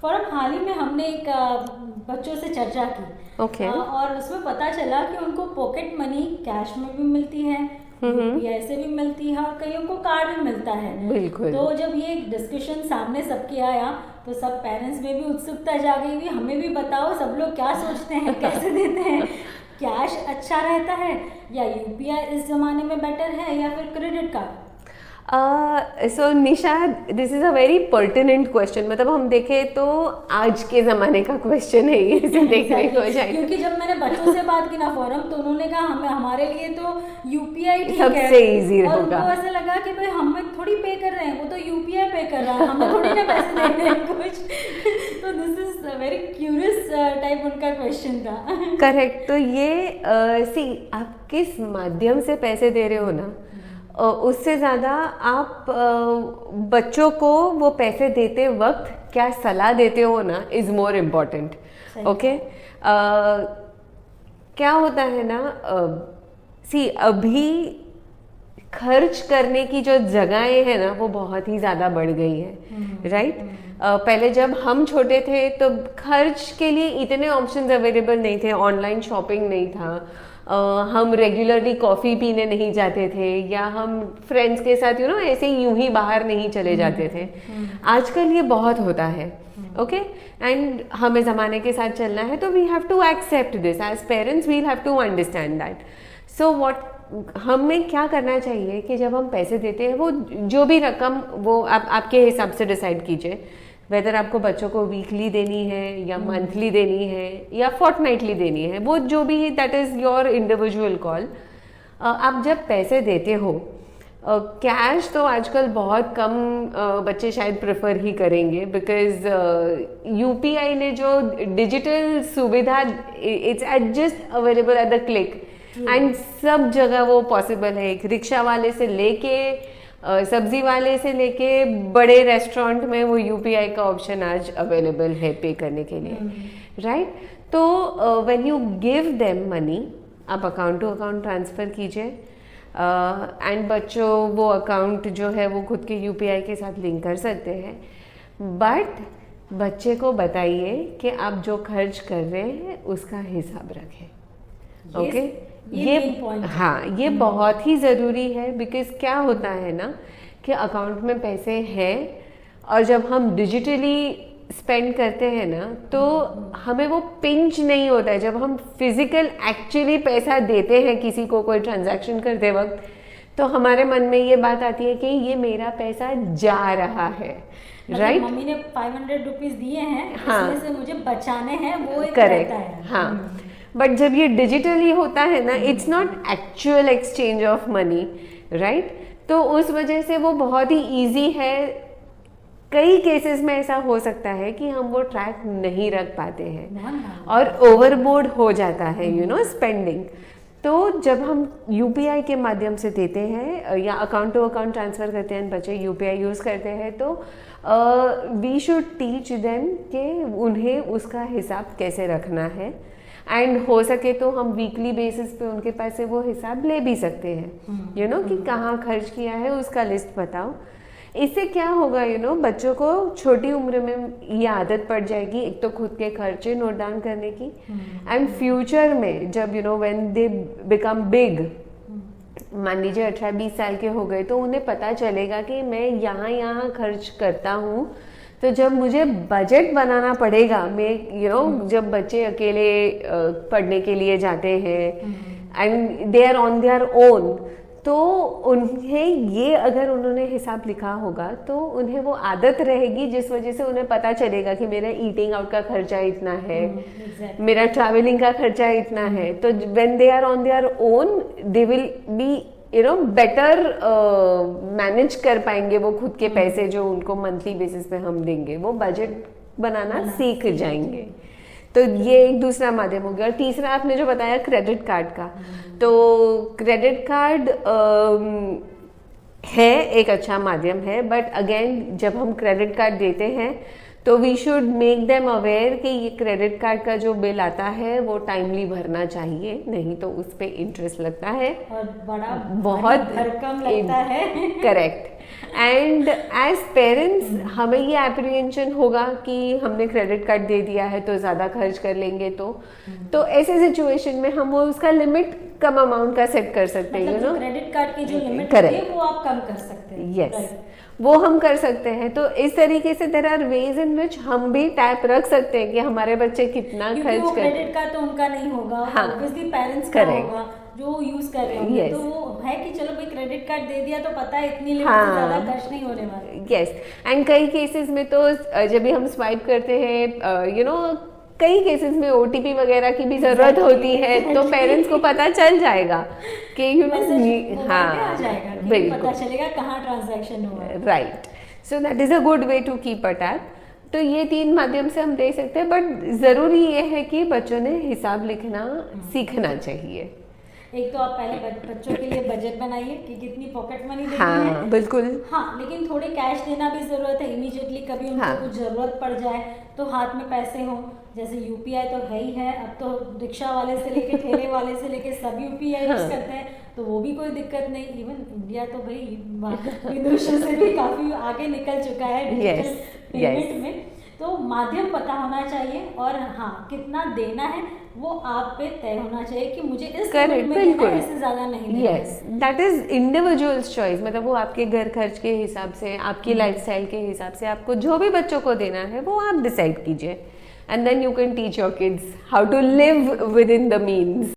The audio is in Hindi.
फॉरम हाल ही में हमने एक बच्चों से चर्चा की। ओके। और उसमें पता चला कि उनको पॉकेट मनी कैश में भी मिलती है, यूपीआई से भी मिलती है, और कईयों को कार्ड भी मिलता है। बिल्कुल। तो जब ये डिस्कशन सामने सबके आया तो सब पेरेंट्स में भी उत्सुकता जागी हुई, हमें भी बताओ सब लोग क्या सोचते हैं, कैसे देते हैं, कैश अच्छा रहता है या यूपीआई इस जमाने में बेटर है या फिर credit card? So Nisha, this is a very pertinent question. मतलब हम देखें तो आज के ज़माने का क्वेश्चन है ये, इसे देखने को जाए। क्योंकि जब मैंने बच्चों से बात की ना फोरम, तो उन्होंने कहा हमारे लिए तो यूपीआई ठीक है, सबसे इजी और होगा। उनको ऐसा लगा कि भाई हम थोड़ी पे कर रहे हैं, वो तो यूपीआई पे कर रहा है, हमें थोड़ी ना पैसे देने हैं कुछ। तो this is very curious type उनका क्वेश्चन था। करेक्ट। तो ये सी, आप किस माध्यम से पैसे दे रहे हो ना, उससे ज़्यादा आप बच्चों को वो पैसे देते वक्त क्या सलाह देते हो ना इज़ मोर इम्पॉर्टेंट। ओके। क्या होता है ना, सी अभी खर्च करने की जो जगहें हैं ना वो बहुत ही ज़्यादा बढ़ गई है, राइट। पहले जब हम छोटे थे तो खर्च के लिए इतने ऑप्शंस अवेलेबल नहीं थे, ऑनलाइन शॉपिंग नहीं था, हम रेगुलरली कॉफ़ी पीने नहीं जाते थे, या हम फ्रेंड्स के साथ ऐसे यूं ही बाहर नहीं चले जाते थे। आजकल ये बहुत होता है। ओके। एंड हमें ज़माने के साथ चलना है, तो we have to accept this as parents, we have to understand that. So what हमें क्या करना चाहिए कि जब हम पैसे देते हैं, वो जो भी रकम वो आप आपके हिसाब से डिसाइड कीजिए, वेदर आपको बच्चों को वीकली देनी है या मंथली देनी है या फोर्टनाइटली देनी है, वो जो भी है that is your individual call. आप जब पैसे देते हो, कैश तो आजकल बहुत कम बच्चे शायद प्रेफर ही करेंगे, बिकॉज यूपीआई ने जो डिजिटल सुविधा, it's at just available at the click, and सब जगह वो पॉसिबल है। एक रिक्शा वाले से लेके सब्जी वाले से लेके बड़े रेस्टोरेंट में वो यूपीआई का ऑप्शन आज अवेलेबल है पे करने के लिए, राइट। तो when you give them money, आप अकाउंट टू अकाउंट ट्रांसफ़र कीजिए, एंड बच्चों वो अकाउंट जो है वो खुद के यूपीआई के साथ लिंक कर सकते हैं, बट बच्चे को बताइए कि आप जो खर्च कर रहे हैं उसका हिसाब रखें। ओके। ये हाँ, ये बहुत ही ज़रूरी है, बिकॉज क्या होता है ना कि अकाउंट में पैसे हैं और जब हम डिजिटली स्पेंड करते हैं ना तो हमें वो पिंच नहीं होता है। जब हम फिजिकल एक्चुअली पैसा देते हैं किसी को कोई ट्रांजैक्शन करते वक्त, तो हमारे मन में ये बात आती है कि ये मेरा पैसा जा रहा है, राइट। मम्मी ने 500 रुपीज दिए हैं, हाँ, इसमें से मुझे बचाने हैं, वो एक करेक्ट रहता है। हाँ। बट जब ये डिजिटली होता है ना, it's not actual exchange of money, right. तो उस वजह से वो बहुत ही ईजी है। कई केसेस में ऐसा हो सकता है कि हम वो ट्रैक नहीं रख पाते हैं और ओवरबोर्ड हो जाता है स्पेंडिंग। तो जब हम यूपीआई के माध्यम से देते हैं या अकाउंट टू अकाउंट ट्रांसफ़र करते हैं, बच्चे यूपीआई यूज़ करते हैं, तो वी शुड टीच देम कि उन्हें उसका हिसाब कैसे रखना है, एंड हो सके तो हम वीकली बेसिस पे उनके पास से वो हिसाब ले भी सकते हैं, कि कहाँ खर्च किया है उसका लिस्ट बताओ। इससे क्या होगा, बच्चों को छोटी उम्र में ये आदत पड़ जाएगी, एक तो खुद के खर्चे नोट डाउन करने की, एंड फ्यूचर में जब व्हेन दे बिकम बिग, मान लीजिए 18-20 साल के हो गए, तो उन्हें पता चलेगा कि मैं यहाँ खर्च करता हूँ। तो जब मुझे बजट बनाना पड़ेगा, मैं जब बच्चे अकेले पढ़ने के लिए जाते हैं and they are on their own, तो उन्हें ये अगर उन्होंने हिसाब लिखा होगा तो उन्हें वो आदत रहेगी, जिस वजह से उन्हें पता चलेगा कि मेरा ईटिंग आउट का खर्चा इतना है, मेरा ट्रैवलिंग का खर्चा इतना है। तो when they are on their own, they will be better manage कर पाएंगे वो खुद के पैसे जो उनको मंथली बेसिस पे हम देंगे, वो बजट बनाना सीख जाएंगे। तो ये एक दूसरा माध्यम हो गया। और तीसरा आपने जो बताया क्रेडिट कार्ड का, तो क्रेडिट कार्ड है एक अच्छा माध्यम है, बट अगेन जब हम क्रेडिट कार्ड देते हैं तो we should make them aware कि ये क्रेडिट कार्ड का जो बिल आता है वो टाइमली भरना चाहिए, नहीं तो उस पर इंटरेस्ट लगता है और बड़ा बहुत भरकम लगता है। करेक्ट। एंड एज पेरेंट्स हमें ये एप्रीहेंशन होगा कि हमने क्रेडिट कार्ड दे दिया है तो ज़्यादा खर्च कर लेंगे, तो ऐसे सिचुएशन में हम वो उसका लिमिट कम अमाउंट का सेट कर सकते हैं, यू नो। क्रेडिट कार्ड की जो लिमिट है वो आप कम कर सकते हैं। यस, वो हम कर सकते हैं। तो इस तरीके से देयर आर वेज इन विच हम भी टैप रख सकते हैं कि हमारे बच्चे कितना खर्च कर। क्रेडिट कार्ड तो उनका नहीं होगा, ऑब्वियसली पेरेंट्स का होगा जो यूज कर रहे होंगे। तो वो है कि चलो भाई क्रेडिट कार्ड दे दिया तो पता है इतनी लिमिट से ज्यादा खर्च नहीं होने वाला। यस, एंड कई केसेस में तो जब भी हम स्वाइप करते हैं, यू नो, कई केसेस में ओटीपी वगैरह की भी जरूरत होती है, तो पेरेंट्स को पता चल जाएगा कि यू नो, हाँ बिल्कुल पता चलेगा कहाँ ट्रांजैक्शन हुआ है। Right, so that is a good way to keep a tab. तो ये 3 माध्यम से हम दे सकते हैं, बट जरूरी ये है कि बच्चों ने हिसाब लिखना सीखना चाहिए। एक तो आप पहले बच्चों के लिए बजट बनाइए कि कितनी पॉकेट मनी देनी है। बिल्कुल। हाँ, लेकिन थोड़े कैश देना भी जरूरत है, इमीडिएटली कभी उनको कुछ जरूरत पड़ जाए तो हाथ में पैसे हो। जैसे यूपीआई तो है ही है, अब तो रिक्शा वाले से लेके ठेले वाले से लेके सब यूपीआई यूज करते हैं, तो वो भी कोई दिक्कत नहीं। इवन इंडिया तो भाई विदेशों से भी काफी आगे निकल चुका है डिजिटल पेमेंट में। तो माध्यम पता होना चाहिए और हाँ, कितना देना है वो आप पे तय होना चाहिए कि मुझे इस लिमिट में देना है, इससे ज्यादा नहीं देना। Yes, that is individuals choice. मतलब वो आपके घर खर्च के हिसाब से, आपकी लाइफस्टाइल के हिसाब से आपको जो भी बच्चों को देना है वो आप डिसाइड कीजिए, and then you can teach your kids how to live within the means.